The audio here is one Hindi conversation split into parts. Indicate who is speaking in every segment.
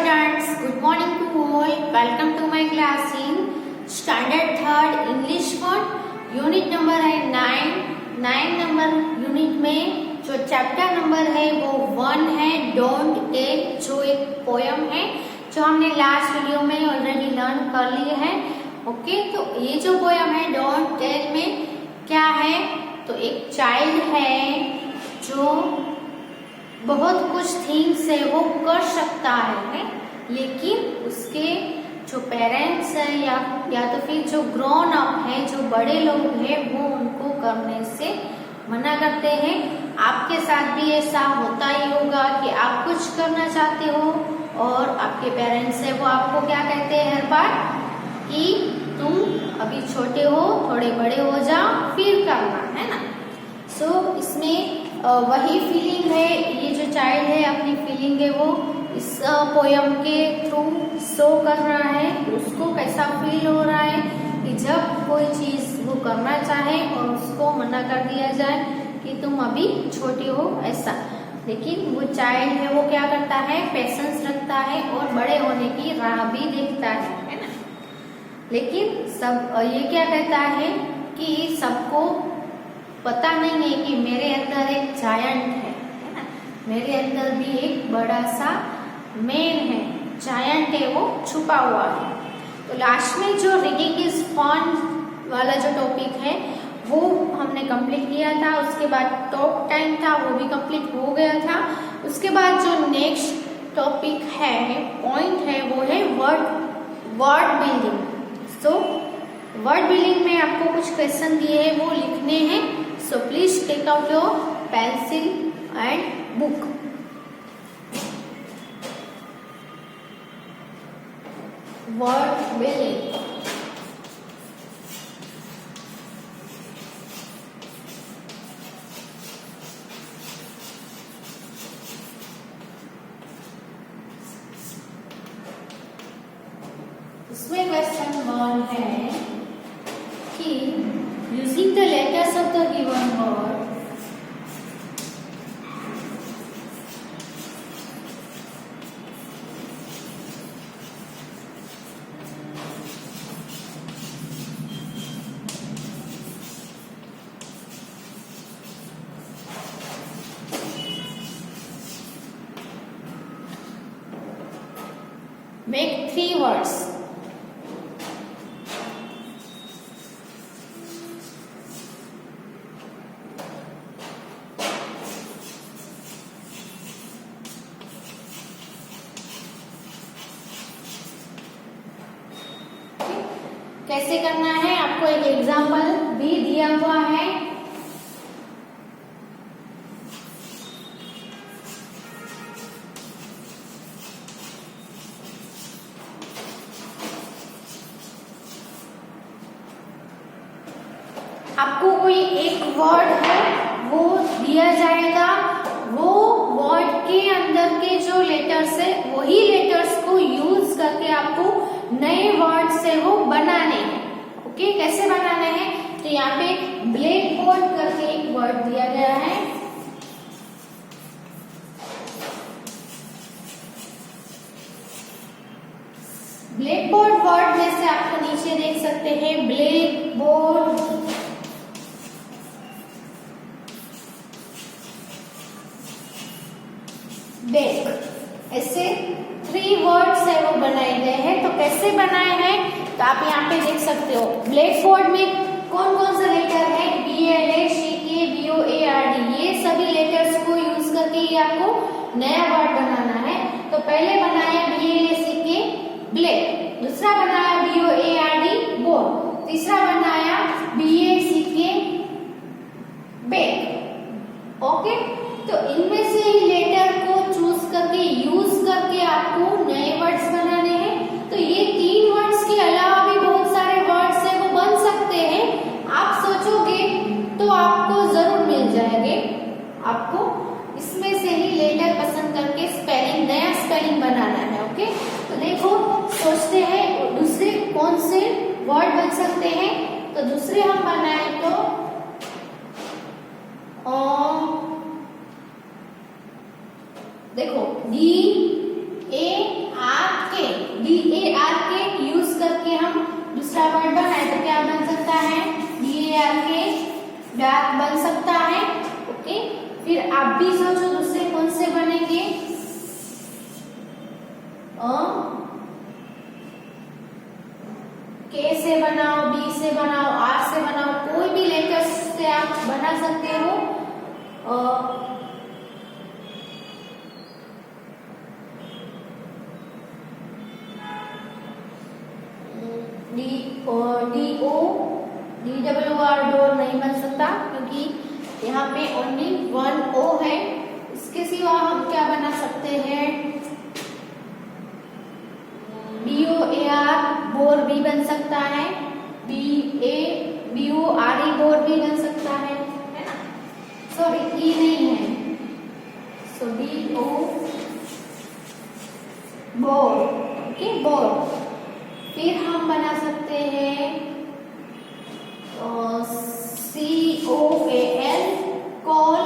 Speaker 1: students, good morning to all. Welcome to my class in Standard 3rd English 1 unit number है 9 नंबर यूनिट में जो चैप्टर नंबर है वो 1 है डोंट टेल, जो एक पोयम है जो हमने लास्ट वीडियो में ऑलरेडी लर्न कर लिए हैं। ओके, तो ये जो पोयम है डोंट टेल में क्या है, तो एक चाइल्ड है जो बहुत कुछ थिंग्स है वो कर सकता है, लेकिन उसके जो पेरेंट्स हैं या तो फिर जो ग्रोन अप है, जो बड़े लोग हैं, वो उनको करने से मना करते हैं। आपके साथ भी ऐसा होता ही होगा कि आप कुछ करना चाहते हो और आपके पेरेंट्स है वो आपको क्या कहते हैं हर बार कि तुम अभी छोटे हो, थोड़े बड़े हो जाओ फिर करना, है ना। सो इसमें वही फीलिंग है, ये जो चाइल्ड है अपनी फीलिंग है वो इस पोयम के थ्रू शो कर रहा है। उसको कैसा फील हो रहा है कि जब कोई चीज वो करना चाहे और उसको मना कर दिया जाए कि तुम अभी छोटे हो ऐसा, लेकिन वो चाइल्ड है वो क्या करता है, पेशेंस रखता है और बड़े होने की राह भी देखता है ना। लेकिन सब ये क्या कहता है कि सबको पता नहीं है कि मेरे अंदर एक जायंट है ना, मेरे अंदर भी एक बड़ा सा मैन है, जायंट है, वो छुपा हुआ है। तो लास्ट में जो रिगिंग इज फन वाला जो टॉपिक है वो हमने कंप्लीट किया था। उसके बाद टॉक टाइम था वो भी कंप्लीट हो गया था। उसके बाद जो नेक्स्ट टॉपिक है, पॉइंट है, वो है word building. So word building में आपको कुछ क्वेश्चन दिए हैं वो लिखने हैं। So please take out your pencil and book. Word building. इसमें क्वेश्चन 1 है कि using the letters of the given word, make 3 words. कैसे करना है आपको एक एग्जाम्पल भी दिया हुआ है। आपको कोई एक वर्ड है वो दिया जाएगा, वो वर्ड के अंदर के जो लेटर्स है वही लेटर्स को यूज करके आपको नए वर्ड से वो बनाने हैं। ओके, कैसे बनाने हैं, तो यहाँ पे ब्लैक बोर्ड करके एक वर्ड दिया गया है। ब्लैक बोर्ड वर्ड में से आपको नीचे देख सकते हैं ब्लैक बोर्ड, बैक, ऐसे 3 वर्ड्स है वो बनाए गए हैं। तो कैसे बनाए हैं, तो आप यहाँ पे देख सकते हो ब्लैक बोर्ड में कौन कौन सा लेटर है, BLACK BOARD, ये सभी लेटर्स को यूज करके ये आपको नया वर्ड बनाना है। तो पहले बनाया BLACK ब्लैक, दूसरा बनाया BOARD बोर्ड, तीसरा बनाया BACK बैक। ओके, तो इनमें से ही लेटर को चूज करके यूज करके आपको नए वर्ड्स बनाने हैं। तो ये 3 वर्ड्स के अलावा भी बहुत सारे वर्ड्स है वो बन सकते हैं। आप सोचोगे तो आपको जरूर मिल जाएंगे। आपको इसमें से ही लेटर पसंद करके स्पेलिंग, नया स्पेलिंग बनाना है। ओके, तो देखो सोचते हैं दूसरे कौन से वर्ड बन सकते हैं। तो दूसरे हम बनाए तो देखो DAR डार्क बन सकता है। ओके, फिर आप भी सोचो दूसरे कौन से बनेंगे। के से बनाओ, बी से बनाओ, आर से बनाओ, कोई भी लेटर्स से आप बना सकते हो। DOOR डोर नहीं बन सकता क्योंकि यहाँ पे ओनली वन ओ है। इसके सिवा हम क्या बना सकते हैं, BOAR बोर भी बन सकता है, BORE बोर भी बन सकता है ना। सॉरी ई नहीं है, सो BO बोर। Okay, bore. फिर हम बना सकते हैं COAL कॉल।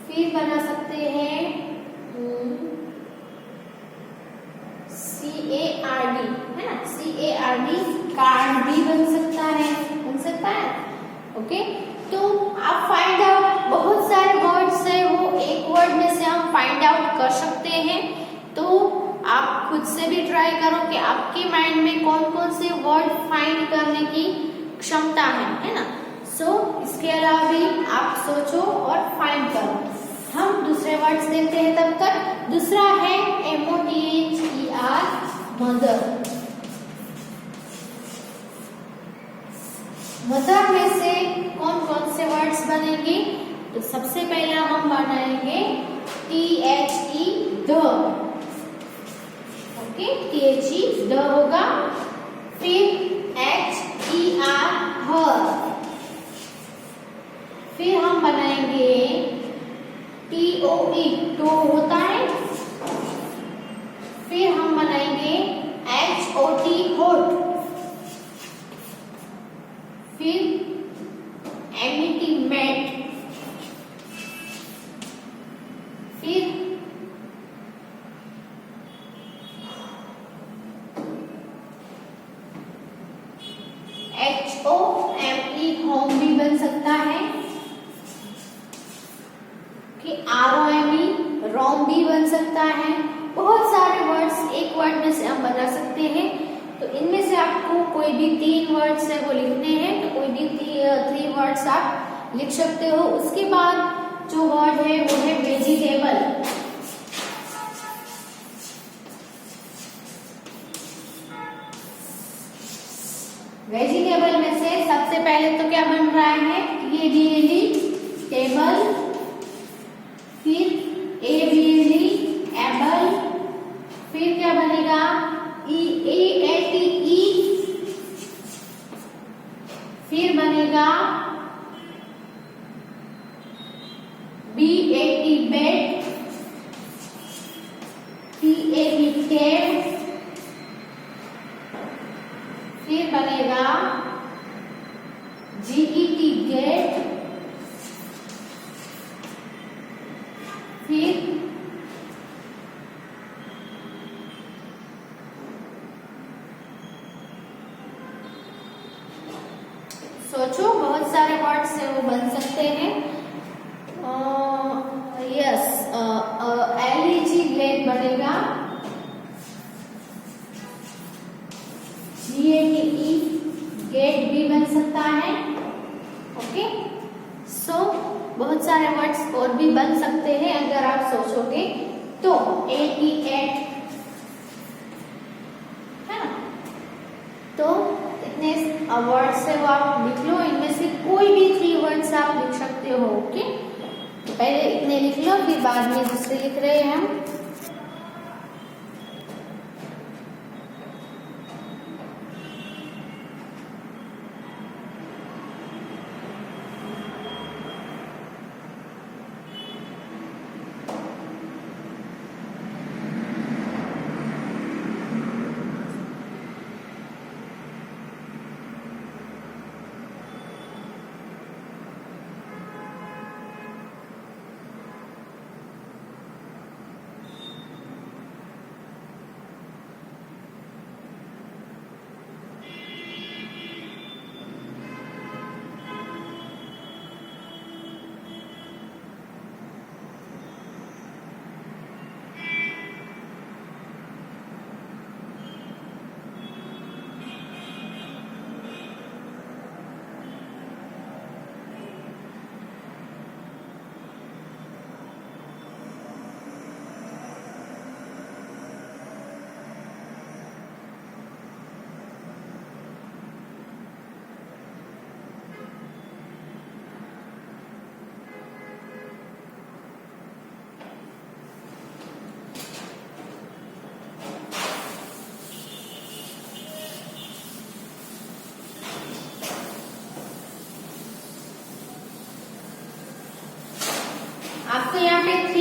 Speaker 1: फिर बना सकते हैं CARD है ना, CARD कार्ड भी बन सकता है। ओके, तो आप फाइंड आउट, बहुत सारे वर्ड्स है वो एक वर्ड में से हम फाइंड आउट कर सकते हैं। तो आप खुद से भी ट्राई करो कि आपके माइंड में कौन कौन से वर्ड फाइंड करने की क्षमता है ना। सो इसके अलावा भी आप सोचो और फाइंड करो। हम दूसरे वर्ड्स देखते हैं तब तक। दूसरा है MOTHER, मदर। मदर में से कौन कौन से वर्ड्स बनेंगे, तो सबसे पहला हम बनाएंगे THE, the. Okay, THE the होगा। फिर HER, हर। फिर हम बनाएंगे TOE, टो होता है। फिर हम बनाएंगे HOT, होट। फिर MET, मेट। फिर HOME, होम भी बन सकता है। कि ROME, रोम भी बन सकता है। बहुत सारे वर्ड्स एक वर्ड में से हम बना सकते हैं। तो इनमें से आपको कोई भी 3 वर्ड्स है वो लिखने हैं, तो कोई भी 3 वर्ड्स आप लिख सकते हो। उसके बाद जो वर्ड है वो है वेजिटेबल। वेजिटेबल में से सबसे पहले तो क्या बन रहा है, TABLE, टेबल। फिर ABLE, एबल। फिर क्या बनेगा, EATE। फिर बनेगा BAT, बेड। TAB, टेब। फिर बनेगा GET, गेट। फिर सोचो, बहुत सारे वर्ड्स हैं वो बन सकते हैं। यस, LEG, ग्लेड बनेगा। GATE, गेट भी बन सकता है। ओके, सो बहुत सारे वर्ड्स और भी बन सकते हैं अगर आप सोचोगे तो। AT, एट है ना। तो इतने वर्ड्स है वो आप लिख लो। इनमें से कोई भी 3 वर्ड्स आप लिख सकते हो। ओके, पहले इतने लिख लो, फिर बाद में दूसरे लिख रहे हैं हम।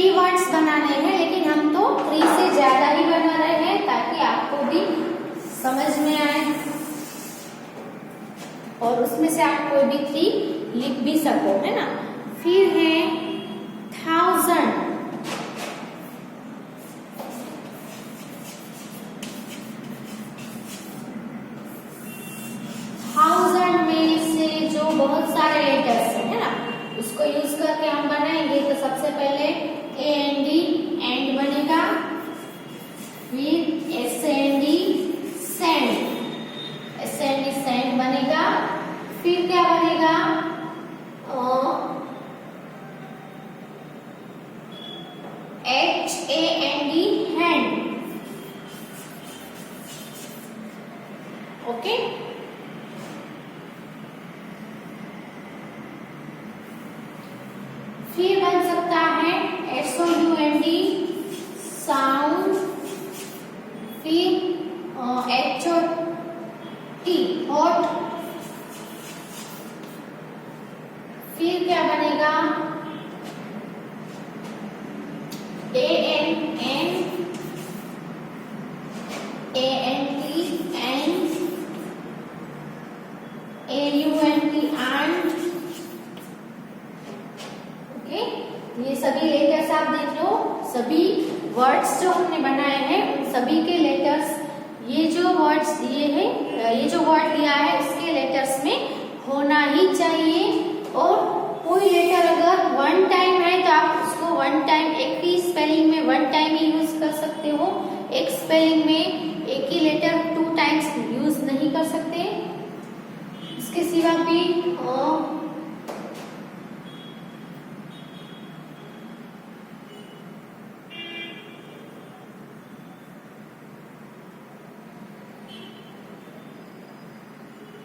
Speaker 1: 3 वर्ड्स बनाने हैं, लेकिन हम तो 3 से ज्यादा ही बना रहे हैं ताकि आपको भी समझ में आए और उसमें से आप कोई भी 3 लिख भी सको, है ना। फिर है 1000, 1000 में से जो बहुत सारे लेटर्स है ना, उसको यूज करके हम बनाएंगे। तो सबसे पहले AND एंड बनेगा, फिर SAND सैंड, SAND सैंड बनेगा। फिर क्या बनेगा, HAND हैंड, ओके। फिर बन सकता है SOUND साउंड, फिर HOT हॉट, फिर क्या बनेगा ANN ANT ant, AUNT aunt, okay. ये सभी लेटर्स आप देख लो, सभी वर्ड्स जो हमने बनाए हैं उन सभी के लेटर्स, ये जो वर्ड्स दिए हैं, ये जो वर्ड दिया है इसके लेटर्स में होना ही चाहिए। और कोई लेटर अगर 1 टाइम है तो आप उसको 1 टाइम, एक ही स्पेलिंग में 1 टाइम ही यूज कर सकते हो। एक स्पेलिंग में एक ही लेटर 2 टाइम्स यूज नहीं कर सकते। इसके सिवा भी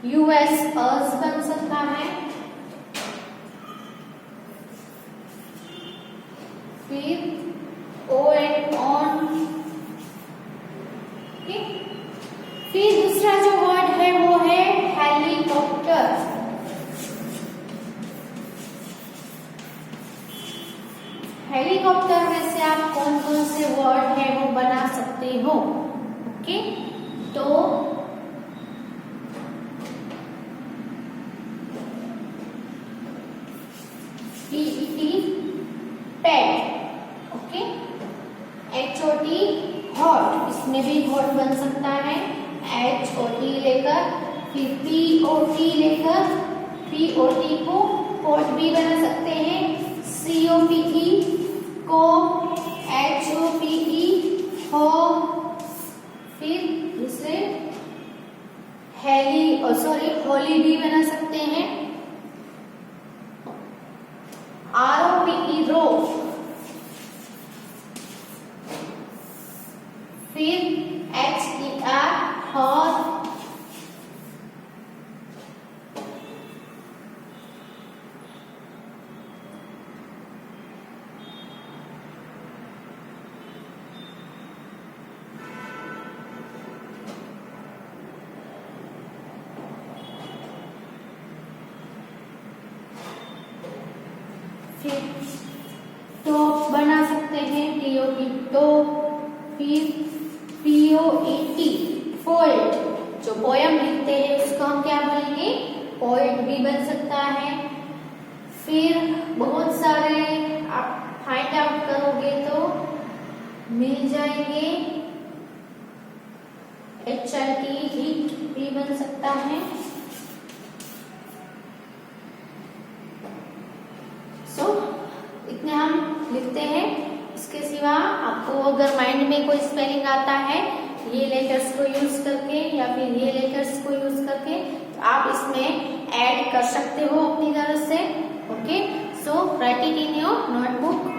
Speaker 1: US अस बन सकता है, फिर ON ऑन, ओके। फिर दूसरा जो वर्ड है वो है हेलीकॉप्टर, हेलीकॉप्टर में से आप कौन कौन से वर्ड है वो बना सकते हो, ओके। तो PET पेट, ओके। HOT हॉट, इसमें भी हॉट बन सकता है, HOT लेकर, फिर POT लेकर, POT को पॉट भी बना सकते हैं, COPE को, HOPE हो, फिर दूसरे होली भी बना सकते हैं, ROPE रो, फिर HER हॉर, फिर टॉप बना सकते हैं, TOP टॉप, फिर POET पोएट, जो पोयम लिखते हैं उसको हम क्या बोलेंगे, पोएट भी बन सकता है। फिर बहुत सारे आप फाइंड आउट करोगे तो मिल जाएंगे, HIT हिट भी बन सकता है। इतने हम लिखते हैं। इसके सिवा आपको अगर माइंड में कोई स्पेलिंग आता है ये लेटर्स को यूज करके या फिर ये लेटर्स को यूज करके, तो आप इसमें ऐड कर सकते हो अपनी तरफ से, okay. So write it in your notebook.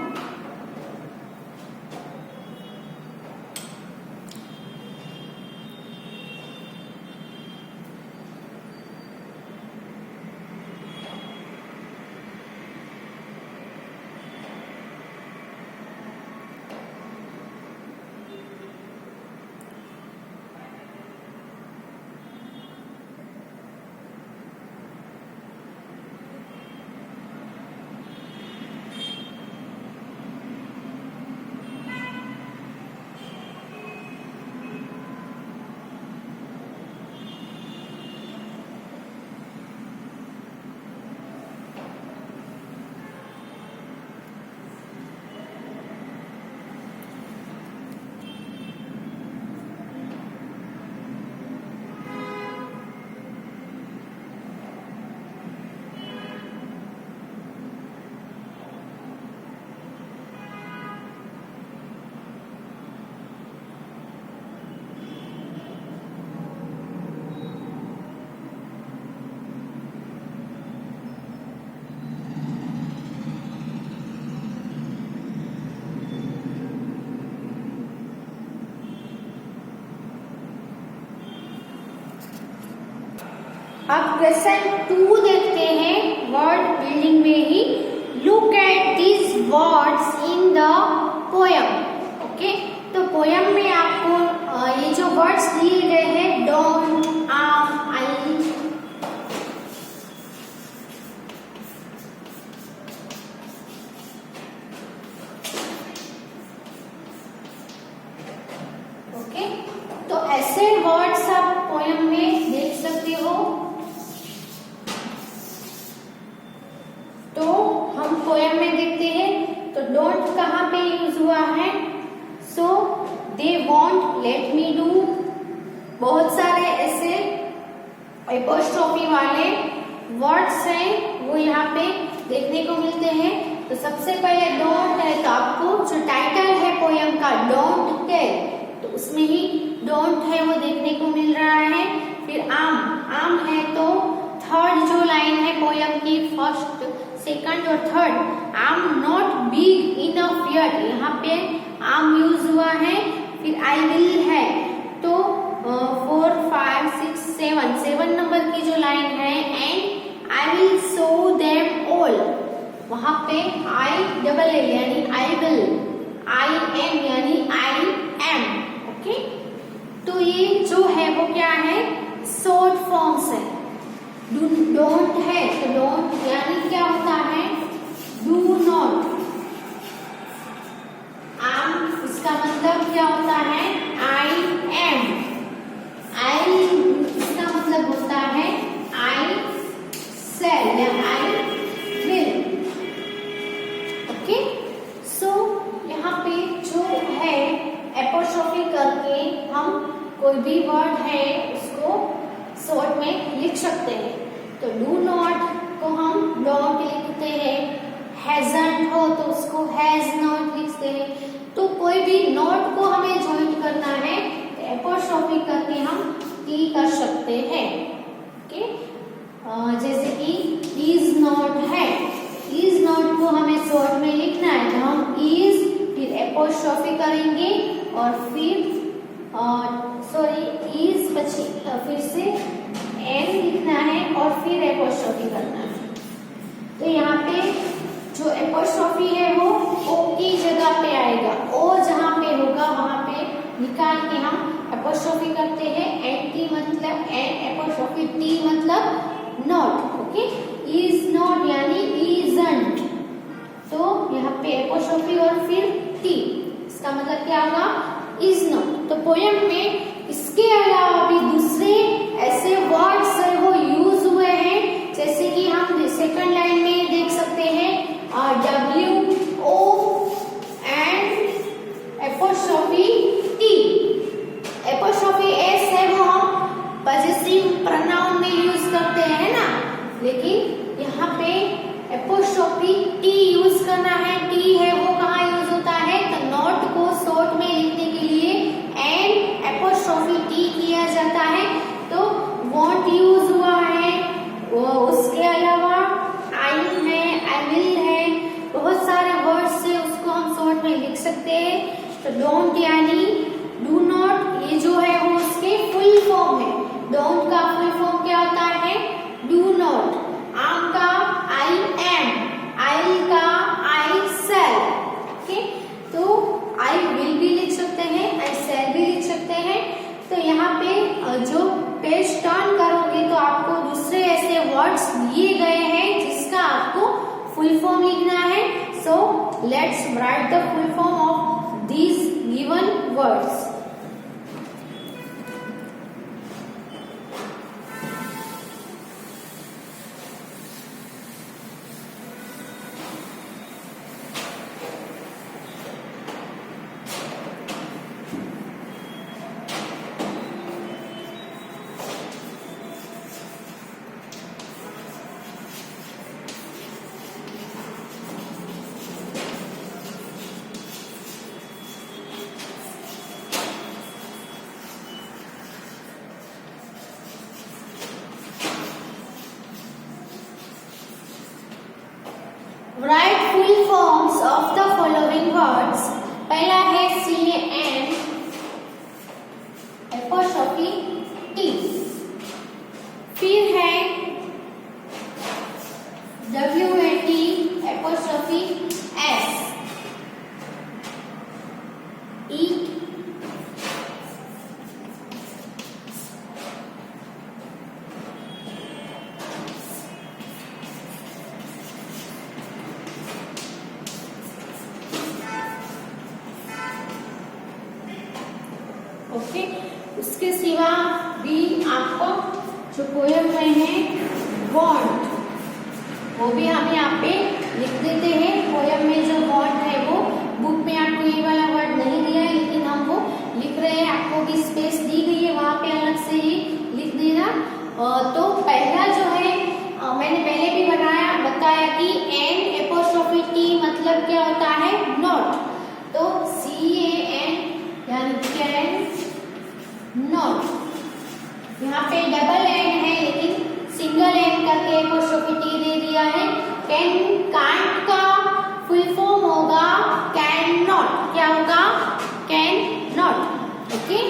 Speaker 1: अब क्वेश्चन 2 देखते हैं वर्ड बिल्डिंग में ही। Look at this words in the poem. Okay, तो पोयम में आपको ये जो वर्ड्स दिए गए हैं डोंट, आम, आई, ओके, तो ऐसे वर्ड्स आप पोयम में देख सकते हो। तो हम पोयम में देखते हैं तो डोंट कहाँ पे यूज हुआ है? So they want, let me do, बहुत सारे ऐसे एपोस्ट्रोफी वाले वर्ड्स हैं वो यहाँ पे देखने को मिलते हैं। तो सबसे पहले डोंट है, तो आपको जो टाइटल है पोयम का डोंट टेल, तो उसमें ही डोंट है वो देखने को मिल रहा है। फिर आम, आम है तो थर्ड जो लाइन है पोयम की, फर्स्ट, सेकंड और थर्ड, आम नॉट बिग इनफ येट, यहाँ पे आम यूज हुआ है। फिर आई विल है तो 4, 5, 6, 7 नंबर की जो लाइन है, and I will show them all, वहां पे आई डबल एल यानी आई विल, आई एम यानी आई एम। ओके, तो ये जो है वो क्या है? शॉर्ट फॉर्म्स है। डोंट है तो डोंट यानी क्या होता है? Do not. आम, इसका मतलब क्या होता है? I am. आई, इसका मतलब होता है आई सेल या आई विल। ओके, सो यहाँ पे जो है एपोस्ट्रोफी करके हम कोई भी वर्ड है उसको शॉर्ट में लिख सकते हैं। तो डू नॉट को हम डोंट लिखते हैं, हैजंट हो तो उसको हैज नॉट लिखते हैं। तो कोई भी नॉट को हमें ज्वाइन करना है तो एपोस्ट्रोफी करके हम टी कर सकते हैं। ओके, जैसे कि इज नॉट है, इज नॉट को हमें शॉर्ट में लिखना है तो हम इज, फिर एपोस्ट्रोफी करेंगे और फिर सॉरी इज પછી फिर से एन लिखना है और फिर एपोस्ट्रोफी करना है। तो यहाँ पे जो एपोस्ट्रोफी है वो ओ की जगह पे आएगा, ओ जहाँ पे होगा वहां पे निकाल के हम एपोस्ट्रोफी करते हैं। एन टी मतलब एन, एपोस्ट्रोफी टी मतलब नॉट। ओके, इज नॉट यानी इजंट, तो यहाँ पे एपोस्ट्रोफी और फिर टी, इसका मतलब क्या होगा? Is not. तो पोयम में इसके अलावा भी दूसरे ऐसे वर्ड्स है वो यूज हुए हैं, जैसे कि हम सेकंड लाइन में देख सकते हैं W O and apostrophe T. Apostrophe S है वो हम पॉजेसिव प्रोनाउन में यूज करते हैं ना, लेकिन यहाँ पे एपोस्ट्रोफी टी यूज करना है। टी है वो कहाँ यूज होता है? तो नॉट को शॉर्ट में लिखने के लिए एन एपोस्ट्रोफी टी किया जाता है। तो वॉन्ट यूज हुआ है, वो उसके अलावा आई है, आई विल है, बहुत सारे वर्ड्स से उसको हम शॉर्ट में लिख सकते हैं। तो डोंट यानी डू नॉट, ये जो है वो उसके फुल फॉर्म है। डोंट का फुल फॉर्म क्या होता है? Do not. आम का आई एम, आई का आई सेल। ओके, तो आई विल भी लिख सकते हैं, आई सेल भी लिख सकते हैं। तो यहाँ पे जो पेज टर्न करोगे तो आपको दूसरे ऐसे वर्ड्स दिए गए हैं जिसका आपको फुल फॉर्म लिखना है। So let's write the full form of these given words. Write full forms of the following words. पहला है CAN apostrophe T, फिर है ओके, उसके सिवा भी आपको जो पोयम में है वांट, वो भी हम यहाँ पे लिख देते हैं। पोयम में जो वांट है वो बुक में आपको ये वाला वर्ड नहीं दिया है, लेकिन हम वो लिख रहे हैं। आपको भी स्पेस दी गई है, वहां पे अलग से ही लिख देना। तो पहला जो है मैंने पहले भी बताया कि एन एपोस्ट्रोफी टी मतलब क्या होता है, नॉट। तो CAN यानी कैन नॉट। यहाँ पे डबल एन है लेकिन सिंगल एन करके एपोस्ट्रोफी टी दे दिया है। कैन कांट का फुल फॉर्म होगा कैन नॉट। क्या होगा, कैन नॉट। ओके,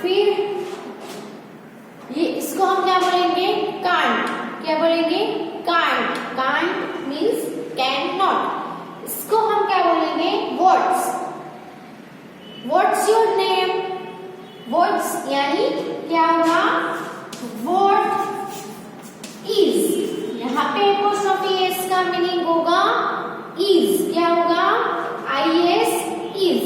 Speaker 1: फिर ये इसको हम क्या बोलेंगे, कांट। क्या बोलेंगे, can't. Can't means can not. इसको हम क्या बोलेंगे, what's. What's your name, what's यानी क्या होगा, व्हाट इज। यहाँ पे एपोस्ट्रोफी एस का मीनिंग होगा इज। क्या होगा, IS is.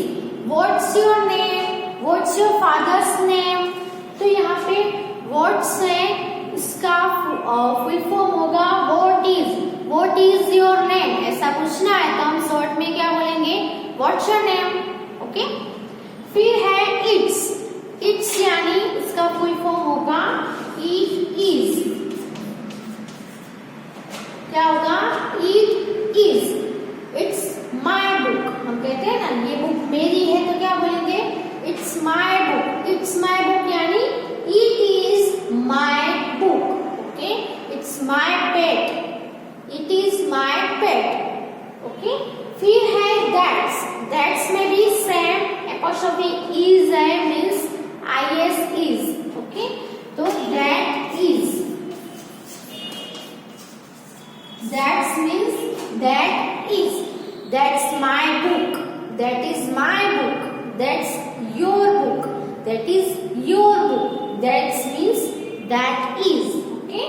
Speaker 1: What's your name, what's your father's name. तो यहाँ पे व्हाट्स है, इसका फुल फॉर्म होगा what is. What is your name, ऐसा पूछना है तो हम शॉर्ट में क्या बोलेंगे, व्हाट्स योर नेम। ओके, फिर है इट्स। इट्स यानी इसका फुल फॉर्म होगा इट इज। क्या होगा, it is. It's my book. हम कहते हैं ना ये बुक मेरी है, तो क्या बोलेंगे, it's my book. It's my book यानी it is my book. Okay, it's my pet, it is my pet. Okay, फिर है दैट्स। दैट्स में भी सेम एपोस्ट्रोफी इज है, मीन्स IS इज। ओके, तो that is. That's means that is. That's my book, that is my book. That's your book, that is your book. That means that is. Okay,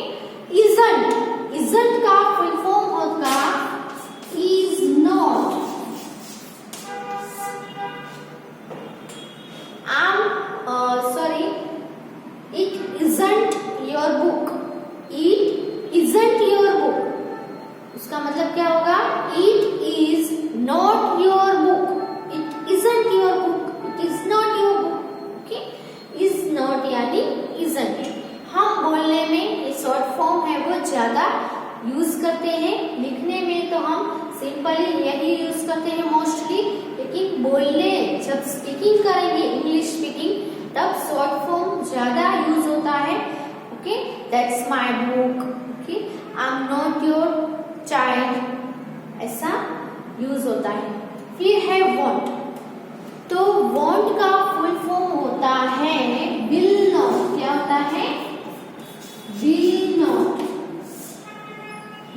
Speaker 1: isn't. Isn't का full form होगा is not. Sorry, it isn't your book. It isn't your book. उसका मतलब क्या होगा, it is not your book. It isn't your book. It is not your book. Okay, is not यानी isn't। हम बोलने में ये शॉर्ट फॉर्म है वो ज्यादा यूज करते हैं। लिखने में तो हम सिंपली यही यूज करते हैं मोस्टली, लेकिन बोलने जब स्पीकिंग करेंगे, इंग्लिश स्पीकिंग, तब शॉर्ट फॉर्म ज्यादा यूज होता है। Okay, that's my book. Okay, I am not your child, ऐसा यूज होता है। फिर है वॉन्ट। तो वॉन्ट का फुल फॉर्म होता है विल नॉट। क्या होता है, विल नॉट।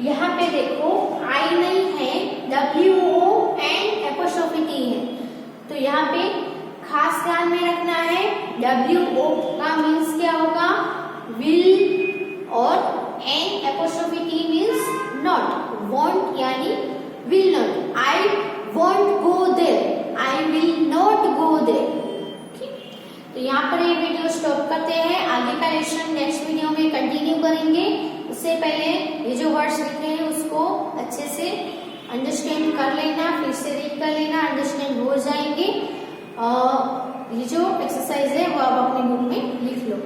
Speaker 1: यहाँ पे देखो आई नहीं है, WO एंड एपोस्ट्रोफी T है, तो यहाँ पे खास ध्यान में रखना है WO का मीन्स क्या होगा, विल, और and apostrophe T means not. Won't यानी will not. I won't go there, I will not go there. तो यहाँ पर ये वीडियो स्टॉप करते हैं। आगे का लेसन नेक्स्ट वीडियो में कंटिन्यू करेंगे। उससे पहले ये जो वर्ड्स लिखे हैं उसको अच्छे से अंडरस्टैंड कर लेना, फिर से रीड कर लेना, अंडरस्टैंड हो जाएंगे। ये जो एक्सरसाइज है वो आप अपनी बुक में लिख लो।